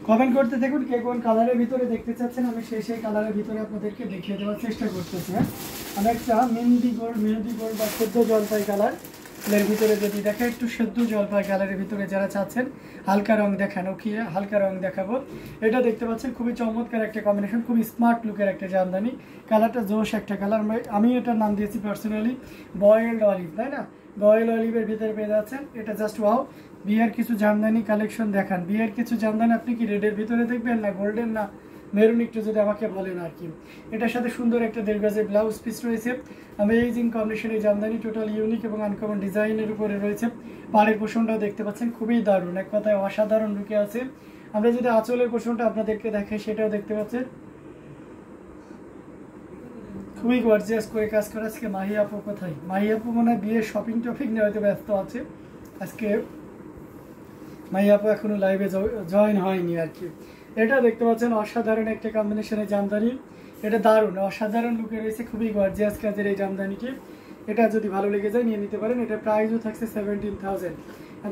Comment করতে থাকুন কে কোন কালারের ভিতরে দেখতে চাচ্ছেন, আমি সেই কালারের ভিতরে আপনাদেরকে দেখিয়ে দেওয়ার চেষ্টা করতেছি। হ্যাঁ, আমি একটা মেহেন্দি গোল্ড বা সেদ্ধ জলপাই কালার এর ভিতরে যদি দেখে, একটু সেদ্ধ জলপাই কালারের ভিতরে যারা চাচ্ছেন হালকা রং দেখানো, কি হালকা রং দেখাবো, এটা দেখতে পাচ্ছেন খুবই চমৎকার একটা কম্বিনেশন, খুবই স্মার্ট লুকের একটা জামদানি। কালারটা জোশ একটা কালার, আমি এটার নাম দিয়েছি পার্সোনালি বয়েলড অলিভ, তাই না? বয়েল অলিভের ভিতরে পেয়ে যাচ্ছেন, এটা জাস্ট ওয়াও। বিয়ের কিছু জামদানি কালেকশন দেখান, বিয়ের কিছু জামদানি আপনি কি রেডের ভিতরে দেখবেন না গোল্ডেন না মেরুন, একটু যদি আমাকে বলেন আর কি। এটার সাথে সুন্দর একটা 1.5 গজের ব্লাউজ পিস রয়েছে, অ্যামেজিং কম্বিনেশনের জামদানি, টোটাল ইউনিক এবং আনকমন ডিজাইনের উপরে রয়েছে। পাড়ের পোষণটাও দেখতে পাচ্ছেন খুবই দারুণ, এক কথায় অসাধারণ লুকে আছে। আমরা যদি আঁচলের পোষণটা আপনাদেরকে দেখাই সেটাও দেখতে পাচ্ছেন খুবই গর্জিয়াস করে কাজ করা। আজকে মাহি আপু কোথায়? মাহি আপু মনে হয় বিয়ের শপিং টপিং নিয়ে হয়তো ব্যস্ত আছে আজকে, মাহি আপু এখনো লাইভে জয়েন হয়নি আর কি। এটা দেখতে পাচ্ছেন অসাধারণ একটা কম্বিনেশনের জামদানি, এটা দারুণ অসাধারণ লুকে রয়েছে, খুবই গর্জিয়াস কাজের এই জামদানিটি। এটা যদি ভালো লেগে যায় নিয়ে নিতে পারেন। এটা প্রাইসও থাকছে 17,000,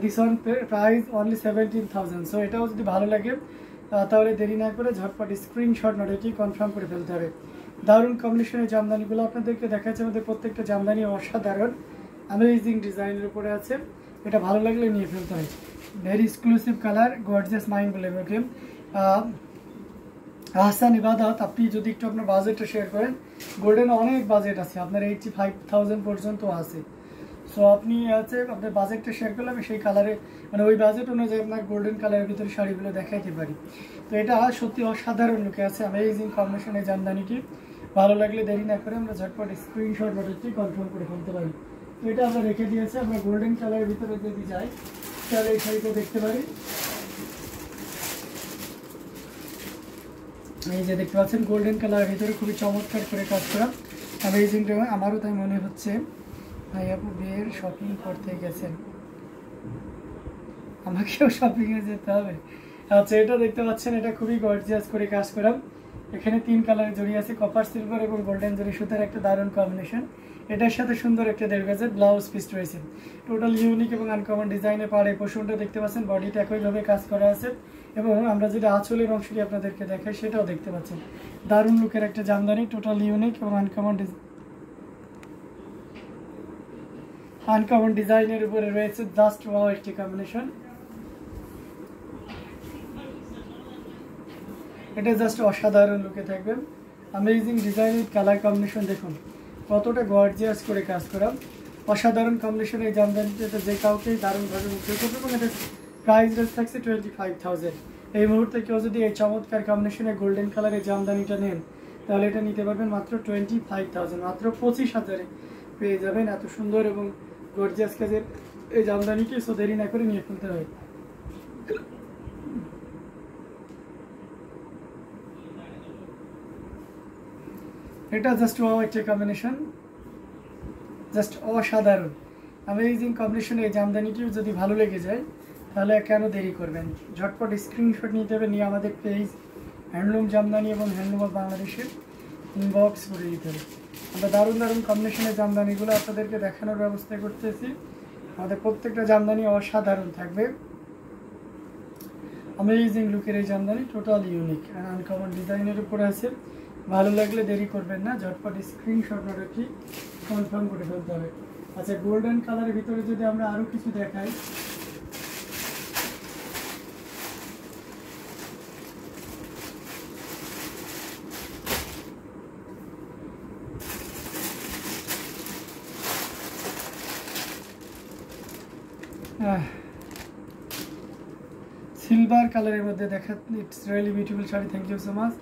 this one price only 17,000। So এটাও যদি ভালো লাগে তাহলে দেরি না করে ঝটপট স্ক্রিনশট নোট এটি কনফার্ম করে ফেলতে হবে। দারুণ কম্বিনেশনের জামদানিগুলো আপনাদেরকে দেখাচ্ছে, আমাদের প্রত্যেকটা জামদানি অসাধারণ অ্যামেজিং ডিজাইনের উপরে আছে, এটা ভালো লাগলে নিয়ে ফেলতে হয়। Very exclusive colour, gorgeous mind বলে ওকে। আহসান ইবাদত, আপনি যদি একটু আপনার বাজেটটা শেয়ার করেন, গোল্ডেন অনেক বাজেট আছে, আপনার 85,000 পর্যন্ত আছে। সো আপনি আছে আপনার বাজেটটা শেয়ার করলে আমি সেই কালারে মানে ওই বাজেট অনুযায়ী আপনার গোল্ডেন কালারের ভিতরে শাড়িগুলো দেখাইতে পারি। তো এটা সত্যি অসাধারণ লুকে আছে, অ্যামেজিং কম্বিনেশনের জামদানিটি। ভালো লাগলে দেরি না করে আমরা ঝটপট স্ক্রিনশট নোটটি কনফার্ম করে ফেলতে পারি। তো এটা আমরা রেখে দিয়েছি, আমরা গোল্ডেন কালারের ভিতরে যদি যাই তাহলে এই শাড়িটা দেখতে পারি। এই যে দেখতে পাচ্ছেন গোল্ডেন কালারের ভিতরে খুবই চমৎকার করে কাজ করা, অ্যামেজিং। আমারও তাই মনে হচ্ছে ভাই আপু বিয়ের শপিং করতে গেছেন, আমাকেও শপিংয়ে যেতে হবে। আচ্ছা, এটা দেখতে পাচ্ছেন এটা খুবই গর্জিয়াস করে কাজ করা, এখানে 3 কালার জড়িয়ে আছে, কপার সিলভার এবং গোল্ডেন জরি সুতার একটা দারুণ কম্বিনেশন। এটার সাথে সুন্দর একটা 1.5 গজের ব্লাউজ পিস রয়েছে, টোটাল ইউনিক এবং আনকমন ডিজাইনে। পাড়ে পোষণটা দেখতে পাচ্ছেন, বডিটা একইভাবে কাজ করা আছে, এবং আমরা যদি আঁচলের অংশটি আপনাদেরকে দেখাই সেটাও দেখতে পাচ্ছেন। দারুণ লুকের একটা জামদানি, টোটাল ইউনিক এবং আনকমন ডিজাইনের উপরে রয়েছে, জাস্ট ওয়াও একটি কম্বিনেশন। এটা জাস্ট অসাধারণ লুকে থাকবে, অ্যামেজিং ডিজাইনের কালার কম্বিনেশন দেখুন কতটা গর্জিয়াস করে কাজ করা, অসাধারণ কম্বিনেশন। এই জামদানিটা যে কাউকেই দারুণভাবে মুগ্ধ করবে, এবং এটা প্রাইস রেঞ্জ থাকছে 25,000। এই মুহূর্তে কেউ যদি এই চমৎকার কম্বিনেশনে গোল্ডেন কালারের জামদানিটা নেন তাহলে এটা নিতে পারবেন মাত্র 25,000, মাত্র 25,000-এ পেয়ে যাবেন এত সুন্দর এবং গর্জিয়াস কাজের এই জামদানিটি। সো দেরি না করে নিয়ে ফেলতে হবে। এটা জাস্ট ওয়াও একটা কম্বিনেশন, জাস্ট অসাধারণ অ্যামেজিং কম্বিনেশন। এই জামদানিটিও যদি ভালো লেগে যায় তাহলে কেন দেরি করবেন, ঝটপট স্ক্রিনশট নিতে হবে, নিয়ে আমাদের পেজ হ্যান্ডলুম জামদানি এবং হ্যান্ডলুম অফ বাংলাদেশের ইনবক্স করে দিতে হবে। আমরা দারুণ দারুণ কম্বিনেশনের জামদানিগুলো আপনাদেরকে দেখানোর ব্যবস্থা করতেছি। আমাদের প্রত্যেকটা জামদানি অসাধারণ থাকবে, অ্যামেজিং লুকের এই Jamdani, total unique and uncommon ডিজাইনের উপরে আছে। ভালো লাগলে দেরি করবেন না, ঝটপট স্ক্রিনশট নোটটি কনফার্ম করে ফেলতে হবে। আচ্ছা, গোল্ডেন কালারের ভিতরে যদি আমরা আরও কিছু দেখাই, সিলভার কালারের মধ্যে দেখা, it's really beautiful sari, thank you so much.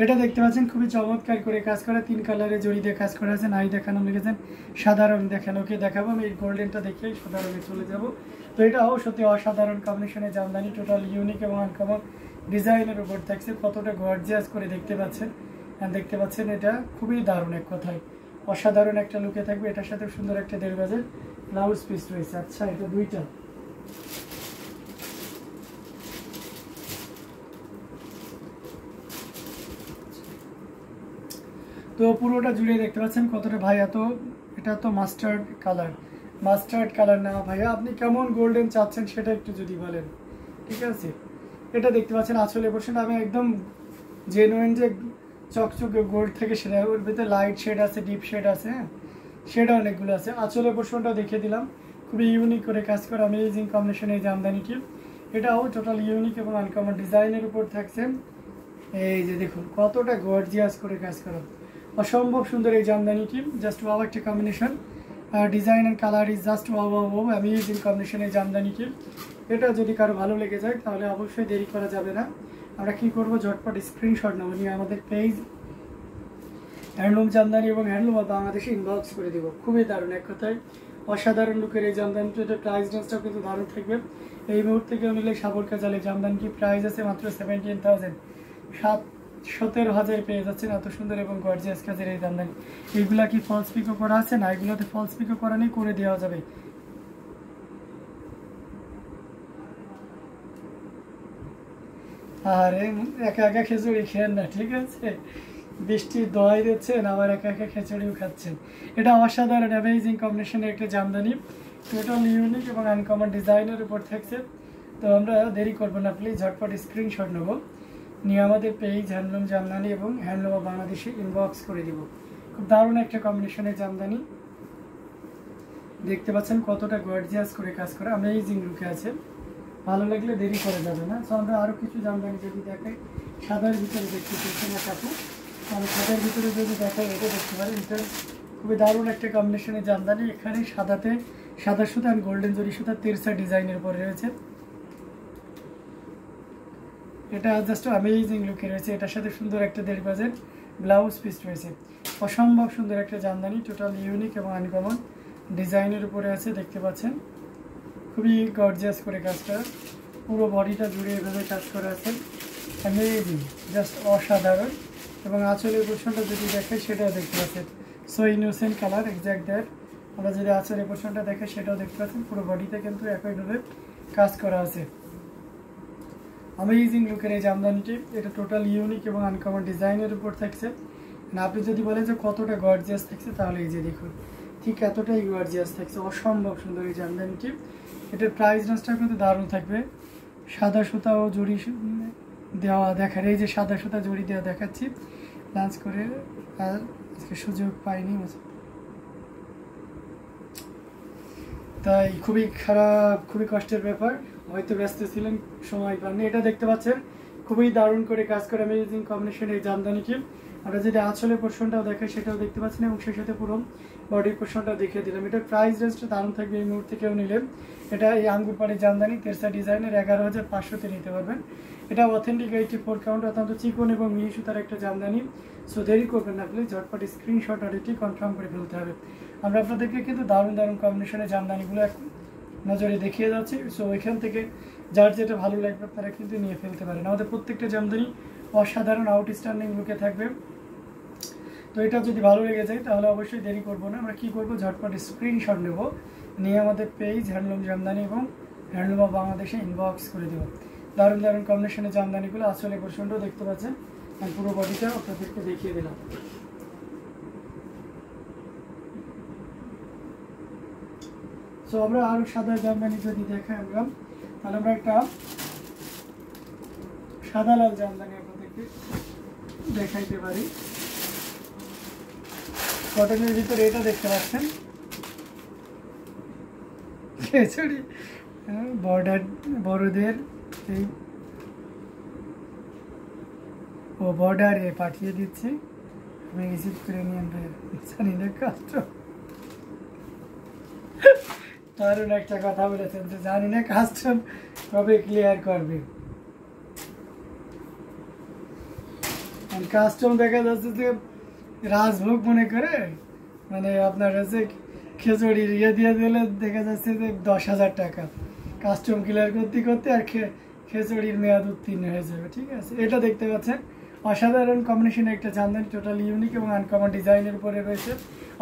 এটা দেখতে পাচ্ছেন খুবই চমৎকার করে কাজ করা, 3 কালারে জড়ি দিয়ে কাজ করা আছে। নাই দেখানো লিখেছেন, সাদা রং দেখানো, ওকে দেখাবো আমি এই গোল্ডেনটা দেখে সাদা রঙে চলে যাব। তো এটাও সত্যি অসাধারণ কম্বিনেশনের জামদানি, টোটাল ইউনিক এবং আনকমন ডিজাইনের উপর থাকছে, কতটা গর্জিয়াস করে দেখতে পাচ্ছেন। দেখতে পাচ্ছেন এটা খুবই দারুণ, এক কথায় অসাধারণ একটা লুকে থাকবে। এটার সাথে সুন্দর একটা 1.5 গজের ব্লাউজ পিস রয়েছে। আচ্ছা, এটা দুইটা, তো পুরোটা জুড়ে দেখতে পাচ্ছেন কতটা ভাই এত এটা তো মাস্টার্ড কালার না ভাইয়া, আপনি কেমন গোল্ডেন চাচ্ছেন সেটা একটু যদি বলেন। ঠিক আছে, এটা দেখতে পাচ্ছেন আঁচলের পোর্শনটা আমি একদম জেনুইন যে চকচকে গোল্ড থেকে সেটা, ওর ভিতরে লাইট শেড আছে, ডিপ শেড আছে, হ্যাঁ শেড অনেকগুলো আছে। আঁচলের পোর্শনটা দেখিয়ে দিলাম, খুবই ইউনিক করে কাজ করা অ্যামেজিং কম্বিনেশন এই জামদানিটি। এটাও টোটাল ইউনিক এবং আনকমন ডিজাইনের উপর থাকছে। এই যে দেখুন কতটা গর্জিয়াস করে কাজ করা, অসম্ভব সুন্দর এই জামদানিটি, জাস্ট ওয়াও একটা combination, design and colour is just wow wow wow, amazing combination এই জামদানিটি। এটা যদি কারো ভালো লেগে যায় তাহলে অবশ্যই দেরি করা যাবে না, আমরা কি করব ঝটপট স্ক্রিনশট নেব, নিয়ে আমাদের পেজ হ্যান্ডলুম জামদানি এবং হ্যান্ডলুম অফ বাংলাদেশে ইনবক্স করে দিব। খুবই দারুণ, এক কথায় অসাধারণ লুকের এই জামদানিটি। এটা প্রাইস রেঞ্জটাও কিন্তু দারুণ থাকবে। এই মুহূর্তে কেউ নিলে সাবর কাজালে জামদানিটি প্রাইস আছে মাত্র 17,000, 17,000 পেয়ে যাচ্ছেন এত সুন্দর এবং গর্জিয়াস কাজের এই জামদানি। এইগুলা কি ফলস পিকও করা আছে? না, এগুলোতে ফলস পিকও করা নেই, করে দেওয়া যাবে। আরে একা একা খিচুড়ি খেয়েন না, ঠিক আছে, বৃষ্টির দোয়াই দিচ্ছেন আবার একা একা খিচুড়িও খাচ্ছেন। এটা অসাধারণ অ্যামেজিং কম্বিনেশনের একটা জামদানি, টোটাল ইউনিক এবং আনকমন ডিজাইনের উপর থাকছে। তো আমরা দেরি করবো না, প্লিজ ঝটপট স্ক্রিনশট নেবো, নিয়ে আমাদের পেজ হ্যান্ডলুম জামদানি এবং হ্যান্ডলুম অফ বাংলাদেশে ইনবক্স করে দিব। খুব দারুণ একটা কম্বিনেশনের জামদানি, দেখতে পাচ্ছেন কতটা গর্জিয়াস করে কাজ করা, অ্যামেজিং লুকে আছে। ভালো লাগলে দেরি করে যাবে না। সো আমরা আরও কিছু জামদানি যদি দেখাই, সাদার ভিতরে দেখতে পেয়েছেন না কাপড়, আমি সাদার ভিতরে যদি দেখাই এটা দেখতে পারেন, এটা খুবই দারুণ একটা কম্বিনেশনের জামদানি। এখানে সাদাতে সাদা সুতা আর গোল্ডেন জরি সুতা তেরসা ডিজাইনের উপরে রয়েছে। এটা জাস্ট অ্যামেজিং লুকে রয়েছে, এটার সাথে সুন্দর একটা 1.5 গজের ব্লাউজ পিস রয়েছে। অসম্ভব সুন্দর একটা জামদানি, টোটাল ইউনিক এবং আনকমন ডিজাইনের উপরে আছে, দেখতে পাচ্ছেন খুবই গর্জিয়াস করে কাজ করা, পুরো বডিটা জুড়ে এভাবে কাজ করা আছে, অ্যামেজিং, জাস্ট অসাধারণ। এবং আঁচলের পোর্শনটা যদি দেখাই সেটাও দেখতে পাচ্ছেন, so innocent colour, exact that. আমরা যদি আঁচলের পোর্শনটা দেখাই সেটাও দেখতে পাচ্ছেন, পুরো বডিতে কিন্তু একইভাবে কাজ করা আছে। অ্যামেজিং লুকের এই জামদানিটি, এটা টোটাল ইউনিক এবং আনকমন ডিজাইনের উপর থাকছে। আপনি যদি বলেন যে কতটা গর্জিয়াস থাকছে, তাহলে এই যে দেখুন ঠিক এতটাই গর্জিয়াস থাকছে, অসম্ভব সুন্দর এই জামদানিটি। এটার প্রাইস রেঞ্জটা কিন্তু দারুণ থাকবে। সাদা সুতা ও জড়ি দেওয়া দেখার, এই যে সাদা সুতা জড়ি দেওয়া দেখাচ্ছি লাঞ্চ করে, আর আজকে সুযোগ পাইনি, তাই খুবই খারাপ, খুবই কষ্টের ব্যাপার, হয়তো ব্যস্ত ছিলেন সময় পাননি। এটা দেখতে পাচ্ছেন খুবই দারুণ করে কাজ করে অ্যামেজিং কম্বিনেশন এই জামদানিটি। আমরা যদি আঁচলের পোর্শনটাও দেখাই সেটাও দেখতে পাচ্ছেন, এবং সেই সাথে পুরো বডির পোর্শনটাও দেখিয়ে দিলাম। এটার প্রাইস রেঞ্জটা দারুণ থাকবে এই মুহূর্তে কেউ নিলেন। এটা এই আঙ্গুর পাড়ের জামদানি তেরসা ডিজাইনের 11,500-তে নিতে পারবেন। এটা অথেন্টিক 84 কাউন্ট, অত্যন্ত চিকন এবং মিহি সুতার একটা জামদানি। সো দেরি করবেন না, প্লিজ ঝটপট স্ক্রিনশট আর এটি কনফার্ম করে ফেলতে হবে। আমরা আপনাদেরকে কিন্তু দারুণ দারুণ কম্বিনেশনের জামদানিগুলো এখন নজরে দেখিয়ে যাচ্ছি। সো ওইখান থেকে যার যেটা ভালো লাগবে আপনারা কিন্তু নিয়ে ফেলতে পারেন। আমাদের প্রত্যেকটা জামদানি অসাধারণ আউটস্ট্যান্ডিং লুকে থাকবে। তো এটা যদি ভালো লেগে যায় তাহলে অবশ্যই দেরি করবো না, আমরা কী করবো ঝটপট স্ক্রিনশট নেব, নিয়ে আমাদের পেজ হ্যান্ডলুম জামদানি এবং হ্যান্ডলুম অফ বাংলাদেশে ইনবক্স করে দেবো। দারুণ দারুণ কম্বিনেশনের জামদানিগুলো আসলে পোর্শনটাও দেখতে পাচ্ছেন, আমি পুরো বডিটা আপনাদেরকে দেখিয়ে দিলাম। সো আমরা আরও সাদা জামদানি যদি দেখাই আমরা, তাহলে আমরা একটা সাদা লাল জামদানি আপনাদেরকে দেখাইতে পারি। কটনের ভিতরে এটা দেখতে পাচ্ছেন খিচুড়ি, বর্ডার বড়দের এই ও বর্ডারে পাঠিয়ে দিচ্ছি, আমি রিসিভ করে নিয়ে জানি না কাস্টম, দারুণ একটা কথা বলেছেন যে জানি না কাস্টম কবে ক্লিয়ার করবে। কাস্টম দেখা যাচ্ছে যে রাজভোগ মনে করে, মানে আপনার হচ্ছে খিচুড়ির ইয়ে দিয়ে দিলে দেখা যাচ্ছে যে 10,000 টাকা কাস্টম ক্লিয়ার করতে করতে আর খিচুড়ির মেয়াদ উত্তীর্ণ হয়ে যাবে। ঠিক আছে, এটা দেখতে পাচ্ছেন অসাধারণ কম্বিনেশনে একটা জামদানি, টোটাল ইউনিক এবং আনকমন ডিজাইনের উপরে রয়েছে।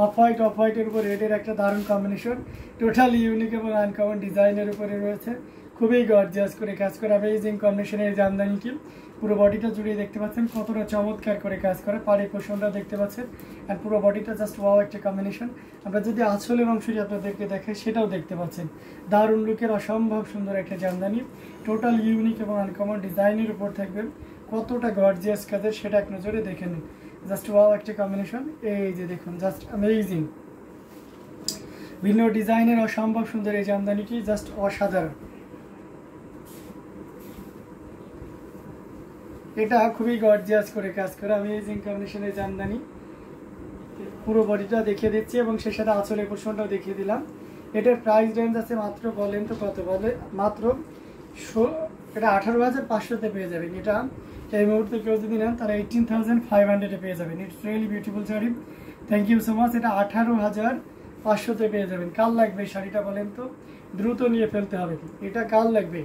অফ হোয়াইটের উপর রেডের একটা দারুণ কম্বিনেশন, টোটাল ইউনিক এবং আনকমন ডিজাইনের উপরে রয়েছে, খুবই গর্জিয়াস করে কাজ করা অ্যামেজিং কম্বিনেশনের জামদানিটি। পুরো বডিটা জুড়িয়ে দেখতে পাচ্ছেন কতটা চমৎকার করে কাজ করে, পাড়ি পোষণটা দেখতে পাচ্ছেন, আর পুরো বডিটা জাস্ট ওয়াও একটা কম্বিনেশন। আমরা যদি আঁচলের অংশটি আপনাদেরকে দেখাই সেটাও দেখতে পাচ্ছেন, দারুণ লুকের অসম্ভব সুন্দর একটা জামদানি, টোটাল ইউনিক এবং আনকমন ডিজাইনের উপর থাকবে, কতটা গর্জিয়াস কাজের সেটা এক নজরে দেখে নিন, জাস্ট ওয়াও একটা কম্বিনেশন। এই যে দেখুন, জাস্ট অ্যামেজিং, ভিন্ন ডিজাইনের অসম্ভব সুন্দর এই জামদানিটি, জাস্ট অসাধারণ। এটা খুবই গর্জিয়াস করে কাজ করে অ্যামেজিং কম্বিনেশনের জামদানি, পুরো বডিটা দেখিয়ে দিচ্ছি এবং সেই সাথে আঁচলের পোর্শনটাও দেখিয়ে দিলাম। এটার প্রাইস রেঞ্জ আছে মাত্র, বলেন তো কত, বলে মাত্র এটা 18,500-তে পেয়ে যাবেন। এটা এই মুহূর্তে কেউ যদি নেন তারা 18,500-এ পেয়ে যাবেন। It's really beautiful sari, thank you so much. এটা 18,500-তে পেয়ে যাবেন। কাল লাগবে এই শাড়িটা বলেন তো, দ্রুত নিয়ে ফেলতে হবে, এটা কাল লাগবে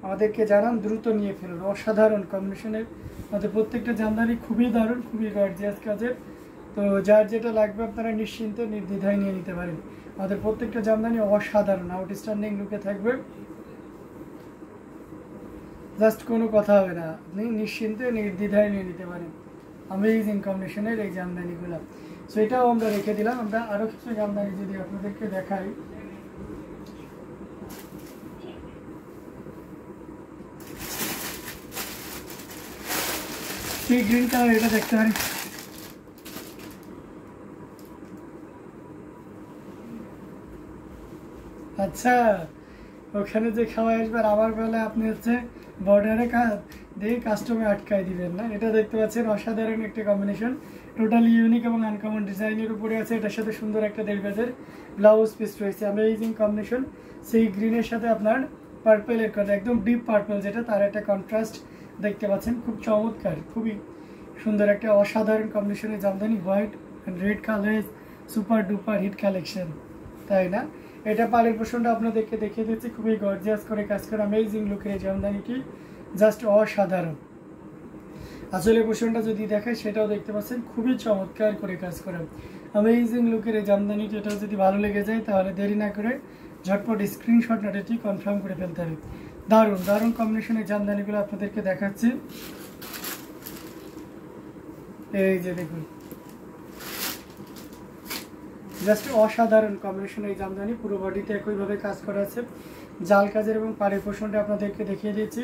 আমাদেরকে জানান, দ্রুত নিয়ে ফেলুন। অসাধারণ কম্বিনেশনের আমাদের প্রত্যেকটা জামদানি খুবই দারুণ, খুবই গর্জিয়াস কাজের। তো যার যেটা লাগবে আপনারা নিশ্চিন্তে নির্দ্বিধায় নিয়ে নিতে পারেন। আমাদের প্রত্যেকটা জামদানি অসাধারণ আউটস্ট্যান্ডিং লুকে থাকবে, জাস্ট কোনো কথা হবে না, আপনি নিশ্চিন্তে নির্দ্বিধায় নিয়ে নিতে পারেন অ্যামেজিং কম্বিনেশনের এই জামদানিগুলো। সো এটাও আমরা রেখে দিলাম। আমরা আরও কিছু জামদানি যদি আপনাদেরকে দেখাই, সেই গ্রিন কালার, এটা দেখতে পারি, আচ্ছা ওখানে যে খাওয়া আসবে আর আমার বেলায় আপনি হচ্ছে বর্ডারে দিয়ে কাস্টমে আটকাই দিবেন না। এটা দেখতে পাচ্ছেন অসাধারণ একটা কম্বিনেশন, টোটালি ইউনিক এবং আনকমন ডিজাইনের উপরে আছে। এটার সাথে সুন্দর একটা 1.5 গজের ব্লাউজ পিস রয়েছে, অ্যামেজিং কম্বিনেশন। সেই গ্রিনের সাথে আপনার পার্পেলের কথা, একদম ডিপ পার্পেল যেটা, তার একটা কন্ট্রাস্ট দেখতে পাচ্ছেন, খুব চমৎকার, খুবই সুন্দর একটা অসাধারণ কম্বিনেশনের jamdani. White and red colour, super duper hit collection, তাই না? এটা পাড়ের পোর্শনটা আপনাদেরকে দেখিয়ে দিচ্ছি, খুবই গর্জিয়াস করে কাজ করা অ্যামেজিং লুকের এই জামদানিটি, জাস্ট অসাধারণ। আসলে পোর্শনটা যদি দেখায় সেটাও দেখতে পাচ্ছেন, খুবই চমৎকার করে কাজ করা অ্যামেজিং লুকের এই জামদানিটি। এটাও যদি ভালো লেগে যায় তাহলে দেরি না করে ঝটপট স্ক্রিনশট নোটেটি কনফার্ম করে ফেলতে হবে। দারুণ দারুণ কম্বিনেশনের জামদানিগুলো আপনাদেরকে দেখাচ্ছি, এই যে দেখুন, জাস্ট অসাধারণ কম্বিনেশন এই জামদানি। পুরো বডিতে একইভাবে কাজ করা আছে, জাল কাজের এবং পাড়ের পোর্শনটা আপনাদেরকে দেখিয়ে দিচ্ছি,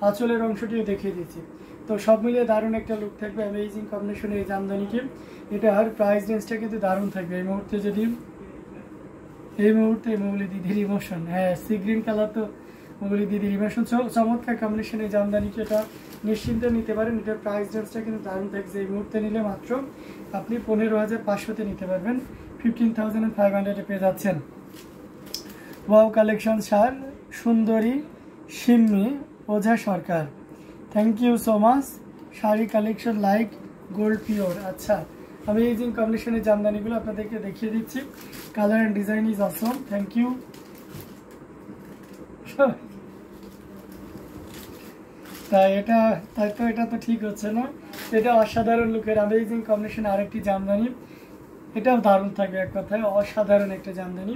আঁচলের অংশটিও দেখিয়ে দিচ্ছি। তো সব মিলিয়ে দারুণ একটা লুক থাকবে অ্যামেজিং কম্বিনেশন এই জামদানিটি। এটার প্রাইস রেঞ্জটা কিন্তু দারুণ থাকবে। এই মুহূর্তে মৌলি দিদির ইমোশন, হ্যাঁ সি গ্রিন কালার তো মৌলি দিদির ইমোশন, চমৎকার কম্বিনেশন এই জামদানিটি, এটা নিশ্চিন্তে নিতে পারেন। এটার প্রাইস রেঞ্জটা কিন্তু দারুণ থাকছে। এই মুহূর্তে নিলে মাত্র আপনি 15,500-তে নিতে পারবেন, 15,500-এ পেয়ে যাচ্ছেন। ওয়াও কালেকশন সার, সুন্দরী Simmi Ojha Sarkar, thank you so much. Sari collection like gold pure, আচ্ছা অ্যামেজিং কম্বিনেশনের জামদানিগুলো আপনাদেরকে দেখিয়ে দিচ্ছি। Colour and design is awesome, thank you. এটা তো ঠিক হচ্ছে না, এটা অসাধারণ লুকের অ্যামেজিং কম্বিনেশন আরেকটি জামদানি, এটাও দারুণ থাকবে, এক কথায় অসাধারণ একটা জামদানি।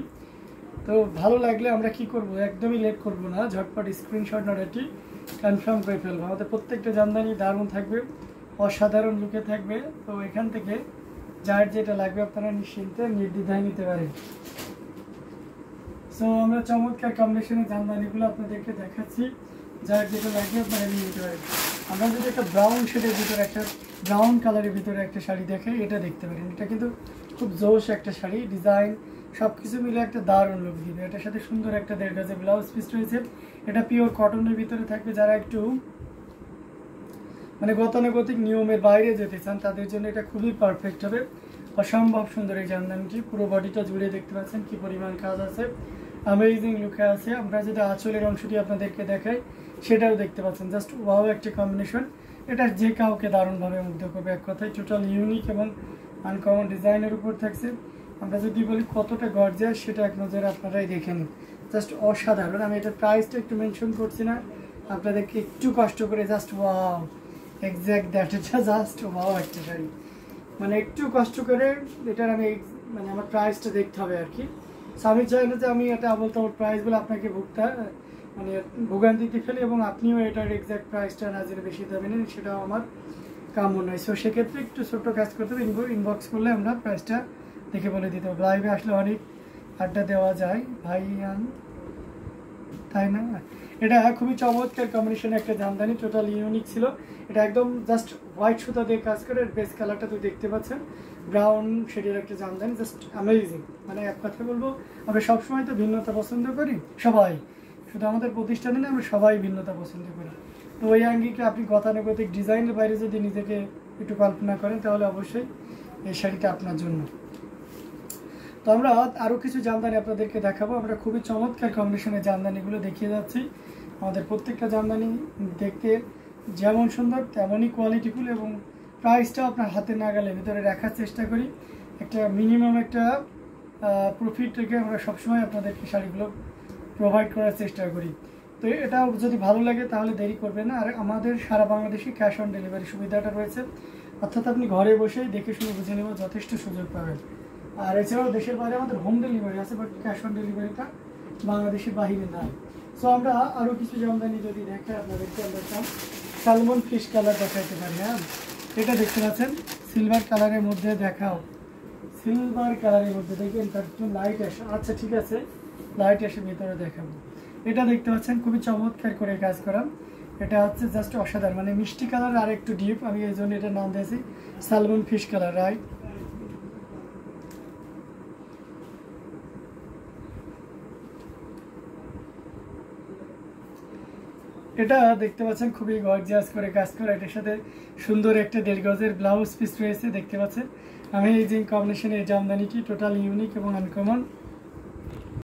তো ভালো লাগলে আমরা কি করব, একদমই লেট করব না, ঝটপট স্ক্রিনশট নোটেটি কনফার্ম করে ফেলবো। আমাদের প্রত্যেকটা জামদানি দারুণ থাকবে, অসাধারণ লুকে থাকবে। তো এখান থেকে যার যেটা লাগবে আপনারা নিশ্চিন্তে নির্দ্বিধায় নিতে পারেন। সো আমরা চমৎকার কম্বিনেশনের জামদানিগুলো আপনাদেরকে দেখাচ্ছি, যার যেটা লাগবে আপনারা নিয়ে নিতে পারেন। আমরা যদি একটা ব্রাউন শেডের ভিতরে, একটা ব্রাউন কালারের ভিতরে একটা শাড়ি দেখাই, এটা দেখতে পারেন। এটা কিন্তু খুব জোশ একটা শাড়ি, ডিজাইন সব কিছু মিলে একটা দারুণ লুক দিবে। এটার সাথে সুন্দর একটা 1.5 গজের ব্লাউজ পিস রয়েছে। এটা পিওর কটনের ভিতরে থাকবে, যারা একটু মানে গতানুগতিক নিয়মের বাইরে যেতে চান তাদের জন্য এটা খুবই পারফেক্ট হবে। অসম্ভব সুন্দর এই জামদানিটি, পুরো বডিটা জুড়ে দেখতে পাচ্ছেন কি পরিমাণ কাজ আছে, অ্যামেজিং লুকে আছে। আমরা যদি আঁচলের অংশটি আপনাদেরকে দেখাই সেটাও দেখতে পাচ্ছেন, জাস্ট ওয়াও একটা কম্বিনেশন। এটা যে কাউকে দারুণভাবে মুগ্ধ করবে, এক কথায় টোটাল ইউনিক এবং আনকমন ডিজাইনের উপর থাকছে। আমরা যদি বলি কতটা গর্জিয়াস সেটা এক নজরে আপনারাই দেখে নিন, জাস্ট অসাধারণ। আমি এটার প্রাইসটা একটু মেনশন করছি না, আপনাদেরকে একটু কষ্ট করে জাস্ট ওয়াও, এক্স্যাক্ট দ্যাট, এটা জাস্ট ওয়াও একটা শাড়ি, মানে একটু কষ্ট করে এটার আমি মানে আমার প্রাইসটা দেখতে হবে আর কি। সো আমি চাই না যে আমি এটা বলতে আমার প্রাইসগুলো আপনাকে মানে ভোগান্তিতে ফেলি এবং আপনিও এটার এক্সাক্ট প্রাইসটা না জেনে বেশি দামে নেন, সেটাও আমার কাম্য নয়। সো সেক্ষেত্রে একটু ছোট্ট কাজ করতে হবে, ইনবক্স করলে আমরা প্রাইসটা দেখে বলে দিতে হবে। লাইভে আসলে অনেক আড্ডা দেওয়া যায় ভাইয়ান, তাই না? এটা খুবই চমৎকার কম্বিনেশনে একটা জামদানি, টোটাল ইউনিক ছিল। এটা একদম জাস্ট হোয়াইট সুতা দিয়ে কাজ করে, বেস কালারটা তো দেখতে পাচ্ছেন, ব্রাউন শেডের একটা জামদানি, জাস্ট অ্যামেজিং। মানে এক কথা বলবো, আমরা সবসময় তো ভিন্নতা পছন্দ করি সবাই, শুধু আমাদের প্রতিষ্ঠানে না, আমরা সবাই ভিন্নতা পছন্দ করি। তো ওই আঙ্গিকে আপনি গতানুগতিক ডিজাইনের বাইরে যদি নিজেকে একটু কল্পনা করেন, তাহলে অবশ্যই এই শাড়িটা আপনার জন্য। তো আমরা আরও কিছু জামদানি আপনাদেরকে দেখাবো। আমরা খুবই চমৎকার কম্বিনেশনের জামদানিগুলো দেখিয়ে যাচ্ছি। আমাদের প্রত্যেকটা জামদানি দেখতে যেমন সুন্দর তেমনই কোয়ালিটিফুল, এবং প্রাইসটাও আপনার হাতে নাগালের ভিতরে রাখার চেষ্টা করি। একটা মিনিমাম একটা প্রফিট রেখে আমরা সবসময় আপনাদেরকে শাড়িগুলো প্রোভাইড করার চেষ্টা করি। তো এটা যদি ভালো লাগে তাহলে দেরি করবেন না। আর আমাদের সারা বাংলাদেশে ক্যাশ অন ডেলিভারি সুবিধাটা রয়েছে, অর্থাৎ আপনি ঘরে বসেই দেখে শুনে বুঝে নেওয়ার যথেষ্ট সুযোগ পাবেন। আর এছাড়াও দেশের বাইরে আমাদের হোম ডেলিভারি আছে, বাট ক্যাশ অন ডেলিভারিটা বাংলাদেশের বাহিরে নাই। সো আমরা আরও কিছু জামদানি যদি দেখাই আপনাদেরকে, আমরা সালমন ফিশ কালার দেখাইতে পারি। হ্যাঁ, এটা দেখতে পাচ্ছেন সিলভার কালারের মধ্যে, দেখাও সিলভার কালারের মধ্যে, দেখবেন তার জন্য লাইট আসে। আচ্ছা ঠিক আছে, লাইট এসে ভিতরে দেখাবো। এটা দেখতে পাচ্ছেন খুবই চমৎকার করে কাজ করা, এটা হচ্ছে জাস্ট অসাধারণ, মানে মিষ্টি কালার আর একটু ডিপ, আমি এই জন্য এটার নাম দিয়েছি সালমন ফিশ কালার, রাইট? এটা দেখতে পাচ্ছেন খুবই গর্জিয়াস করে কাজ করা, এটার সাথে সুন্দর একটা 1.5 গজের ব্লাউজ পিস রয়েছে, দেখতে পাচ্ছেন। আমি এই যে কম্বিনেশনের এই জামদানিটি টোটাল ইউনিক এবং আনকমন।